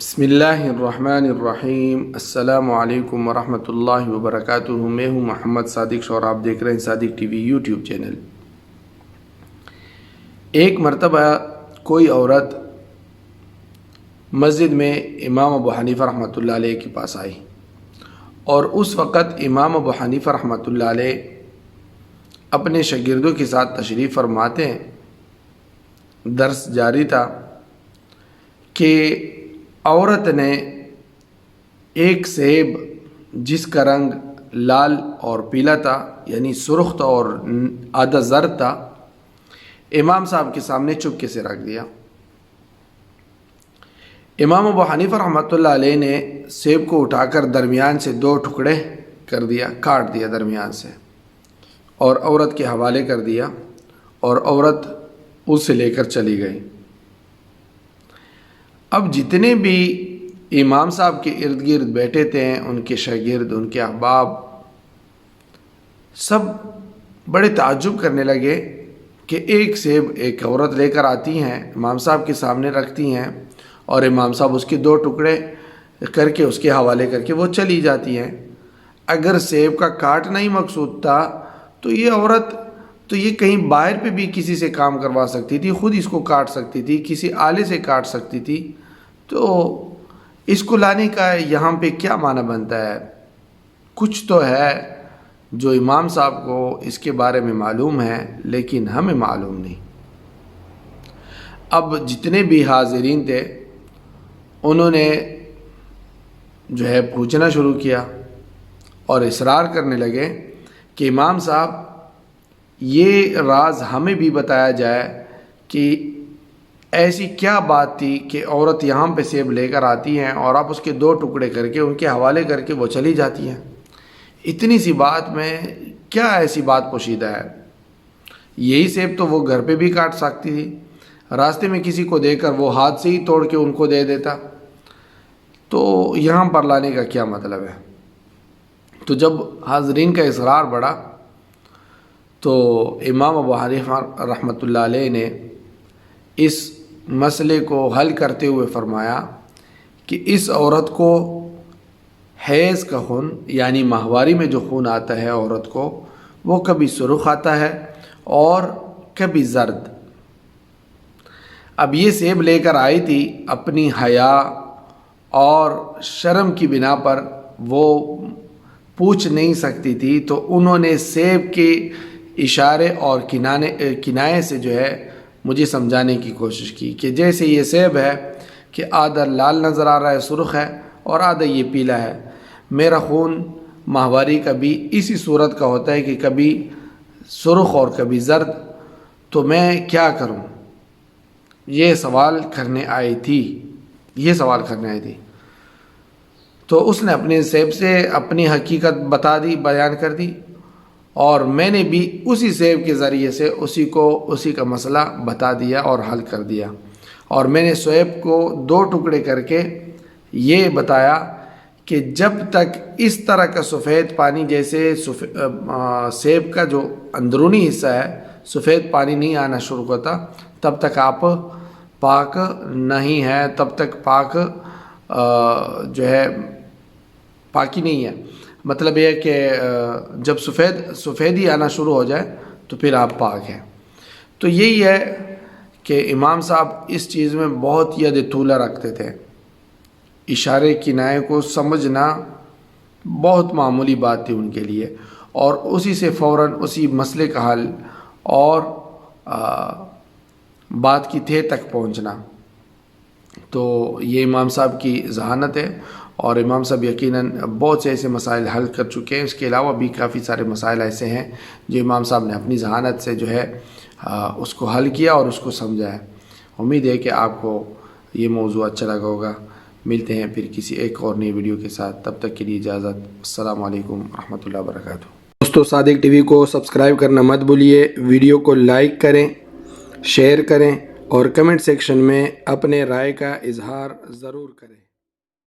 بسم اللہ الرحمن الرحیم۔ السلام علیکم ورحمۃ اللہ وبرکاتہ۔ میں ہوں محمد صادق اور آپ دیکھ رہے ہیں صادق ٹی وی یوٹیوب چینل۔ ایک مرتبہ کوئی عورت مسجد میں امام ابو حنیفہ رحمۃ اللہ علیہ کے پاس آئی، اور اس وقت امام ابو حنیفہ رحمۃ اللہ علیہ اپنے شاگردوں کے ساتھ تشریف فرماتے ہیں۔ درس جاری تھا کہ عورت نے ایک سیب جس کا رنگ لال اور پیلا تھا، یعنی سرخ تھا اور آدھا زرد تھا، امام صاحب کے سامنے چپکے سے رکھ دیا۔ امام ابو حنیفہ رحمۃ اللہ علیہ نے سیب کو اٹھا کر درمیان سے 2 ٹکڑے کر دیا، کاٹ دیا درمیان سے، اور عورت کے حوالے کر دیا، اور عورت اسے لے کر چلی گئی۔ اب جتنے بھی امام صاحب کے ارد گرد بیٹھے تھے، ان کے شاگرد، ان کے احباب، سب بڑے تعجب کرنے لگے کہ ایک سیب ایک عورت لے کر آتی ہیں، امام صاحب کے سامنے رکھتی ہیں، اور امام صاحب اس کے 2 ٹکڑے کر کے اس کے حوالے کر کے وہ چلی جاتی ہیں۔ اگر سیب کا کاٹنا ہی مقصود تھا تو یہ عورت تو یہ کہیں باہر پہ بھی کسی سے کام کروا سکتی تھی، خود اس کو کاٹ سکتی تھی، کسی آلے سے کاٹ سکتی تھی، تو اس کو لانے کا یہاں پہ کیا معنی بنتا ہے؟ کچھ تو ہے جو امام صاحب کو اس کے بارے میں معلوم ہے، لیکن ہمیں معلوم نہیں۔ اب جتنے بھی حاضرین تھے انہوں نے جو ہے پوچھنا شروع کیا اور اصرار کرنے لگے کہ امام صاحب یہ راز ہمیں بھی بتایا جائے کہ ایسی کیا بات تھی کہ عورت یہاں پہ سیب لے کر آتی ہیں اور آپ اس کے 2 ٹکڑے کر کے ان کے حوالے کر کے وہ چلی جاتی ہیں۔ اتنی سی بات میں کیا ایسی بات پوشیدہ ہے؟ یہی سیب تو وہ گھر پہ بھی کاٹ سکتی تھی، راستے میں کسی کو دے کر وہ ہاتھ سے ہی توڑ کے ان کو دے دیتا، تو یہاں پر لانے کا کیا مطلب ہے؟ تو جب حاضرین کا اصرار بڑھا تو امام ابو حنیفہ رحمۃ اللہ علیہ نے اس مسئلے کو حل کرتے ہوئے فرمایا کہ اس عورت کو حیض کا خون، یعنی ماہواری میں جو خون آتا ہے عورت کو، وہ کبھی سرخ آتا ہے اور کبھی زرد۔ اب یہ سیب لے کر آئی تھی، اپنی حیا اور شرم کی بنا پر وہ پوچھ نہیں سکتی تھی، تو انہوں نے سیب کے اشارے اور کنایے سے جو ہے مجھے سمجھانے کی کوشش کی کہ جیسے یہ سیب ہے کہ آدھا لال نظر آ رہا ہے، سرخ ہے، اور آدھا یہ پیلا ہے، میرا خون ماہواری کا بھی اسی صورت کا ہوتا ہے کہ کبھی سرخ اور کبھی زرد، تو میں کیا کروں؟ یہ سوال کرنے آئی تھی۔ تو اس نے اپنے سیب سے اپنی حقیقت بتا دی، بیان کر دی، اور میں نے بھی اسی سیب کے ذریعے سے اسی کا مسئلہ بتا دیا اور حل کر دیا، اور میں نے سیب کو 2 ٹکڑے کر کے یہ بتایا کہ جب تک اس طرح کا سفید پانی، جیسے سیب کا جو اندرونی حصہ ہے سفید پانی نہیں آنا شروع ہوتا، تب تک آپ پاک نہیں ہے، تب تک پاک جو ہے پاکی نہیں ہے۔ مطلب یہ کہ جب سفیدی آنا شروع ہو جائے تو پھر آپ پاک ہیں۔ تو یہی ہے کہ امام صاحب اس چیز میں بہت ید طولہ رکھتے تھے۔ اشارے کنائے کو سمجھنا بہت معمولی بات تھی ان کے لیے، اور اسی سے فوراً اسی مسئلے کا حل اور بات کی تہہ تک پہنچنا، تو یہ امام صاحب کی ذہانت ہے، اور امام صاحب یقیناً بہت سے ایسے مسائل حل کر چکے ہیں۔ اس کے علاوہ بھی کافی سارے مسائل ایسے ہیں جو امام صاحب نے اپنی ذہانت سے جو ہے اس کو حل کیا اور اس کو سمجھا ہے۔ امید ہے کہ آپ کو یہ موضوع اچھا لگا ہوگا۔ ملتے ہیں پھر کسی ایک اور نئی ویڈیو کے ساتھ، تب تک کے لیے اجازت۔ السلام علیکم ورحمۃ اللہ وبرکاتہ۔ دوستو، صادق ٹی وی کو سبسکرائب کرنا مت بھولیے، ویڈیو کو لائک کریں، شیئر کریں، اور کمنٹ سیکشن میں اپنے رائے کا اظہار ضرور کریں۔